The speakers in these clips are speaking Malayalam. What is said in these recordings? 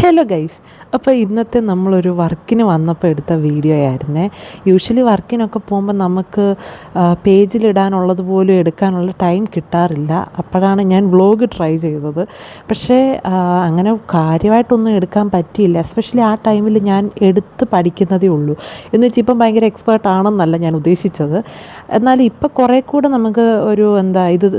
ഹലോ ഗൈസ്, അപ്പോൾ ഇന്നത്തെ നമ്മളൊരു വർക്കിന് വന്നപ്പോൾ എടുത്ത വീഡിയോ ആയിരുന്നേ. യൂഷ്വലി വർക്കിനൊക്കെ പോകുമ്പോൾ നമുക്ക് പേജിലിടാനുള്ളത് പോലും എടുക്കാനുള്ള ടൈം കിട്ടാറില്ല. അപ്പോഴാണ് ഞാൻ വ്ളോഗ് ട്രൈ ചെയ്തത്. പക്ഷേ അങ്ങനെ കാര്യമായിട്ടൊന്നും എടുക്കാൻ പറ്റിയില്ല. എസ്പെഷ്യലി ആ ടൈമിൽ ഞാൻ എടുത്ത് പഠിക്കുന്നതേ ഉള്ളൂ. എന്ന് വെച്ചാൽ ഇപ്പം ഭയങ്കര എക്സ്പേർട്ട് ആണെന്നല്ല ഞാൻ ഉദ്ദേശിച്ചത്. എന്നാൽ ഇപ്പോൾ കുറേ കൂടെ നമുക്ക് ഇത്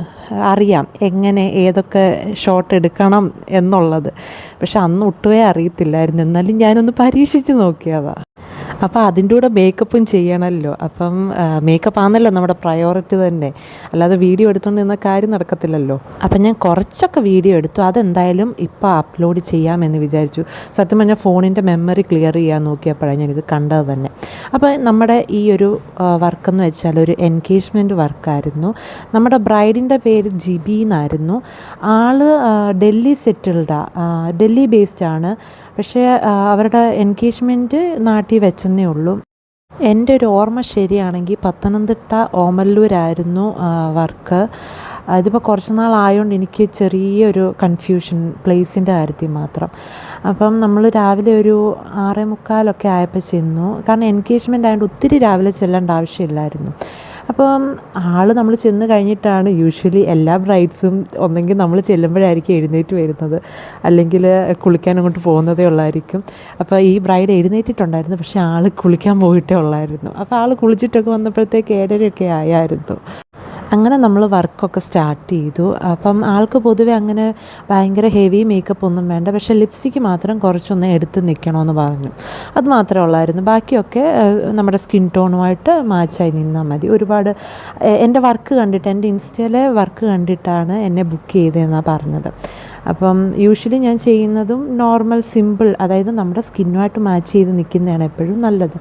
അറിയാം, എങ്ങനെ ഏതൊക്കെ ഷോട്ട് എടുക്കണം എന്നുള്ളത്. പക്ഷെ അന്ന് ഒട്ടുമേ അറിയത്തില്ലായിരുന്നു. എന്നാലും ഞാനൊന്ന് പരീക്ഷിച്ച് നോക്കിയതാണ്. അപ്പോൾ അതിൻ്റെ കൂടെ മേക്കപ്പും ചെയ്യണമല്ലോ. അപ്പം മേക്കപ്പ് ആണല്ലോ നമ്മുടെ പ്രയോറിറ്റി തന്നെ. അല്ലാതെ വീഡിയോ എടുത്തുകൊണ്ട് നിന്ന കാര്യം നടക്കത്തില്ലല്ലോ. അപ്പം ഞാൻ കുറച്ചൊക്കെ വീഡിയോ എടുത്തു. അതെന്തായാലും ഇപ്പോൾ അപ്ലോഡ് ചെയ്യാമെന്ന് വിചാരിച്ചു. സത്യം പറഞ്ഞാൽ ഫോണിൻ്റെ മെമ്മറി ക്ലിയർ ചെയ്യാൻ നോക്കിയപ്പോഴാണ് ഞാനിത് കണ്ടത് തന്നെ. അപ്പോൾ നമ്മുടെ ഈ ഒരു വർക്കെന്ന് വെച്ചാൽ ഒരു എൻഗേജ്മെൻറ്റ് വർക്കായിരുന്നു. നമ്മുടെ ബ്രൈഡിൻ്റെ പേര് ജിബി എന്നായിരുന്നു. ഡൽഹി ഡൽഹി ബേസ്ഡ് ആണ്. പക്ഷേ അവരുടെ എൻഗേജ്മെൻറ്റ് നാട്ടിൽ വെച്ചെന്നേ ഉള്ളൂ. എൻ്റെ ഒരു ഓർമ്മ ശരിയാണെങ്കിൽ പത്തനംതിട്ട ഓമല്ലൂരായിരുന്നു വർക്ക്. ഇതിപ്പോൾ കുറച്ച് നാളായതുകൊണ്ട് എനിക്ക് ചെറിയൊരു കൺഫ്യൂഷൻ പ്ലേസിൻ്റെ കാര്യത്തിൽ മാത്രം. അപ്പം നമ്മൾ രാവിലെ ഒരു 6:45 ആയപ്പോൾ ചെന്നു. കാരണം എൻഗേജ്മെൻ്റ് ആയതുകൊണ്ട് ഒത്തിരി രാവിലെ ചെല്ലേണ്ട ആവശ്യമില്ലായിരുന്നു. അപ്പം നമ്മൾ ചെന്ന് കഴിഞ്ഞിട്ടാണ് യൂഷ്വലി എല്ലാ ബ്രൈഡ്സും ഒന്നെങ്കിൽ നമ്മൾ ചെല്ലുമ്പോഴായിരിക്കും എഴുന്നേറ്റ് വരുന്നത്, അല്ലെങ്കിൽ കുളിക്കാൻ അങ്ങോട്ട് പോകുന്നതേ ഉള്ളായിരിക്കും. അപ്പോൾ ഈ ബ്രൈഡ് എഴുന്നേറ്റിട്ടുണ്ടായിരുന്നു, പക്ഷേ കുളിക്കാൻ പോയിട്ടേ ഉള്ളായിരുന്നു. അപ്പോൾ കുളിച്ചിട്ടൊക്കെ വന്നപ്പോഴത്തേക്ക് 7:30 ആയായിരുന്നു. അങ്ങനെ നമ്മൾ വർക്കൊക്കെ സ്റ്റാർട്ട് ചെയ്തു. അപ്പം പൊതുവെ അങ്ങനെ ഭയങ്കര ഹെവി മേക്കപ്പ് ഒന്നും വേണ്ട, പക്ഷേ ലിപ്സ്റ്റിക്ക് മാത്രം കുറച്ചൊന്ന് എടുത്ത് നിൽക്കണമെന്ന് പറഞ്ഞു. അത് മാത്രമേ ഉള്ളായിരുന്നു. ബാക്കിയൊക്കെ നമ്മുടെ സ്കിൻ ടോണുമായിട്ട് മാച്ചായി നിന്നാൽ മതി. ഒരുപാട് എൻ്റെ ഇൻസ്റ്റയിലെ വർക്ക് കണ്ടിട്ടാണ് എന്നെ ബുക്ക് ചെയ്തതെന്നാണ് പറഞ്ഞത്. അപ്പം യൂഷ്വലി ഞാൻ ചെയ്യുന്നതും നോർമൽ സിമ്പിൾ, അതായത് നമ്മുടെ സ്കിന്നുമായിട്ട് മാച്ച് ചെയ്ത് നിൽക്കുന്നതാണ് എപ്പോഴും നല്ലത്.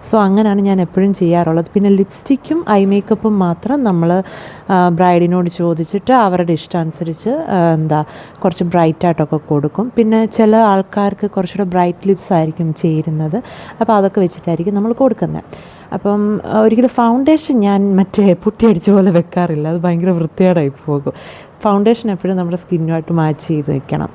സോ അങ്ങനെയാണ് ഞാൻ എപ്പോഴും ചെയ്യാറുള്ളത്. പിന്നെ ലിപ്സ്റ്റിക്കും ഐ മേക്കപ്പും മാത്രം നമ്മൾ ബ്രൈഡിനോട് ചോദിച്ചിട്ട് അവരുടെ ഇഷ്ടമനുസരിച്ച് കുറച്ച് ബ്രൈറ്റായിട്ടൊക്കെ കൊടുക്കും. പിന്നെ ചില ആൾക്കാർക്ക് കുറച്ചുകൂടെ ബ്രൈറ്റ് ലിപ്സ് ആയിരിക്കും ചേരുന്നത്. അപ്പോൾ അതൊക്കെ വെച്ചിട്ടായിരിക്കും നമ്മൾ കൊടുക്കുന്നത്. അപ്പം ഒരിക്കലും ഫൗണ്ടേഷൻ ഞാൻ പുട്ടി അടിച്ച പോലെ വെക്കാറില്ല. അത് ഭയങ്കര വൃത്തികേടായി പോകും. ഫൗണ്ടേഷൻ എപ്പോഴും നമ്മുടെ സ്കിന്നുമായിട്ട് മാച്ച് ചെയ്ത് വെക്കണം.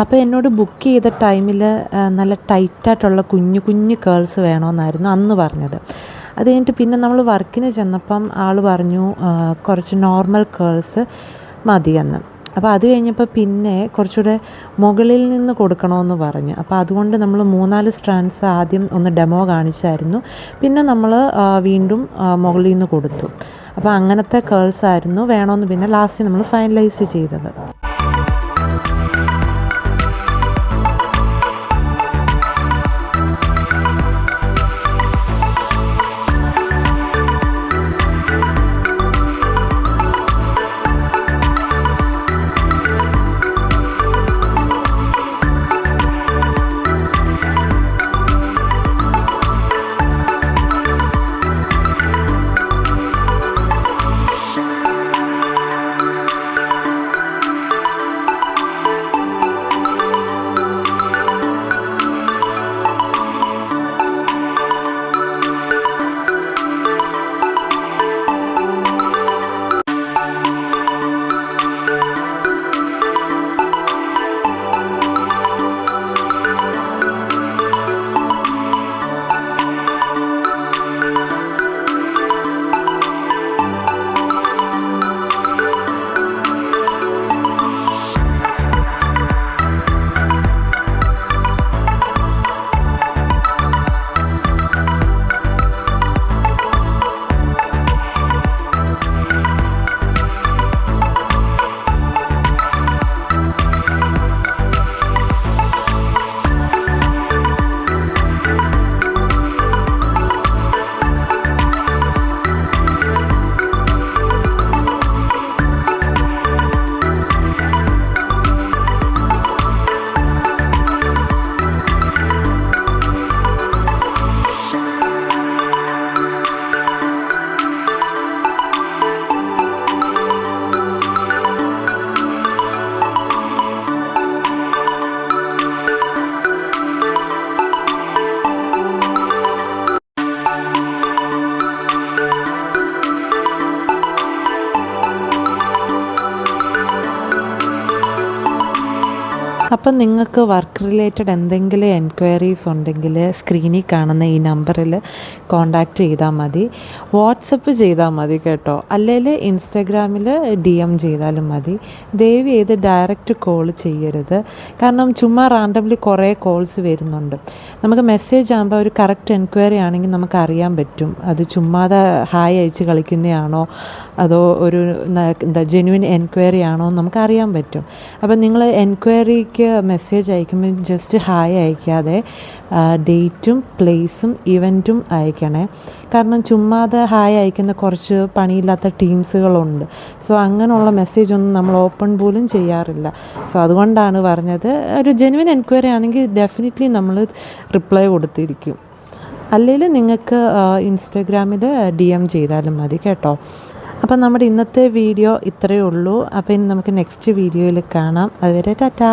അപ്പോൾ എന്നോട് ബുക്ക് ചെയ്ത ടൈമിൽ നല്ല ടൈറ്റായിട്ടുള്ള കുഞ്ഞു കുഞ്ഞു കേൾസ് വേണമെന്നായിരുന്നു അന്ന് പറഞ്ഞത്. അത് കഴിഞ്ഞിട്ട് പിന്നെ നമ്മൾ വർക്കിന് ചെന്നപ്പം ആൾ പറഞ്ഞു കുറച്ച് നോർമൽ കേൾസ് മതിയെന്ന്. അപ്പോൾ അത് കഴിഞ്ഞപ്പോൾ പിന്നെ കുറച്ചുകൂടെ മുകളിൽ നിന്ന് കൊടുക്കണമെന്ന് പറഞ്ഞു. അപ്പോൾ അതുകൊണ്ട് നമ്മൾ 3-4 സ്ട്രാൻഡ്സ് ആദ്യം ഒന്ന് ഡെമോ കാണിച്ചായിരുന്നു. പിന്നെ നമ്മൾ വീണ്ടും മുകളിൽ നിന്ന് കൊടുത്തു. അപ്പോൾ അങ്ങനത്തെ കേൾസ് ആയിരുന്നു വേണമെന്ന് പിന്നെ ലാസ്റ്റ് നമ്മൾ ഫൈനലൈസ് ചെയ്തത്. അപ്പം നിങ്ങൾക്ക് വർക്ക് റിലേറ്റഡ് എന്തെങ്കിലും എൻക്വയറീസ് ഉണ്ടെങ്കിൽ സ്ക്രീനിൽ കാണുന്ന ഈ നമ്പറിൽ കോൺടാക്റ്റ് ചെയ്താൽ മതി. വാട്സപ്പ് ചെയ്താൽ മതി കേട്ടോ. അല്ലെങ്കിൽ ഇൻസ്റ്റാഗ്രാമിൽ DM ചെയ്താലും മതി. ദയവ് ചെയ്ത് ഡയറക്റ്റ് കോൾ ചെയ്യരുത്. കാരണം ചുമ്മാ റാൻഡംലി കുറേ കോൾസ് വരുന്നുണ്ട്. നമുക്ക് മെസ്സേജ് ആകുമ്പോൾ ഒരു കറക്റ്റ് എൻക്വയറി ആണെങ്കിൽ നമുക്ക് അറിയാൻ പറ്റും അത് ചുമ്മാതെ ഹായ് അയച്ച് കളിക്കുന്നതാണോ അതോ ഒരു ജെന്യുവൻ എൻക്വയറി ആണോ എന്ന് നമുക്ക് അറിയാൻ പറ്റും. അപ്പം നിങ്ങൾ എൻക്വയറിക്ക് മെസ്സേജ് അയക്കുമ്പോൾ ജസ്റ്റ് ഹായ് അയക്കാതെ ഡേറ്റും പ്ലേസും ഇവൻറ്റും അയക്കണേ. കാരണം ചുമ്മാതെ ഹായ് അയക്കുന്ന കുറച്ച് പണിയില്ലാത്ത ടീംസുകളുണ്ട്. സോ അങ്ങനെയുള്ള മെസ്സേജ് ഒന്നും നമ്മൾ ഓപ്പൺ പോലും ചെയ്യാറില്ല. സോ അതുകൊണ്ടാണ് പറഞ്ഞത്. ഒരു ജെന്യുവൻ എൻക്വയറി ആണെങ്കിൽ ഡെഫിനറ്റ്ലി നമ്മൾ റിപ്ലൈ കൊടുത്തിരിക്കും. അല്ലെങ്കിൽ നിങ്ങൾക്ക് ഇൻസ്റ്റാഗ്രാമിൽ DM ചെയ്താലും മതി കേട്ടോ. അപ്പം നമ്മുടെ ഇന്നത്തെ വീഡിയോ ഇത്രയേ ഉള്ളൂ. അപ്പോൾ ഇനി നമുക്ക് നെക്സ്റ്റ് വീഡിയോയിൽ കാണാം. അതുവരെ ടാറ്റാ.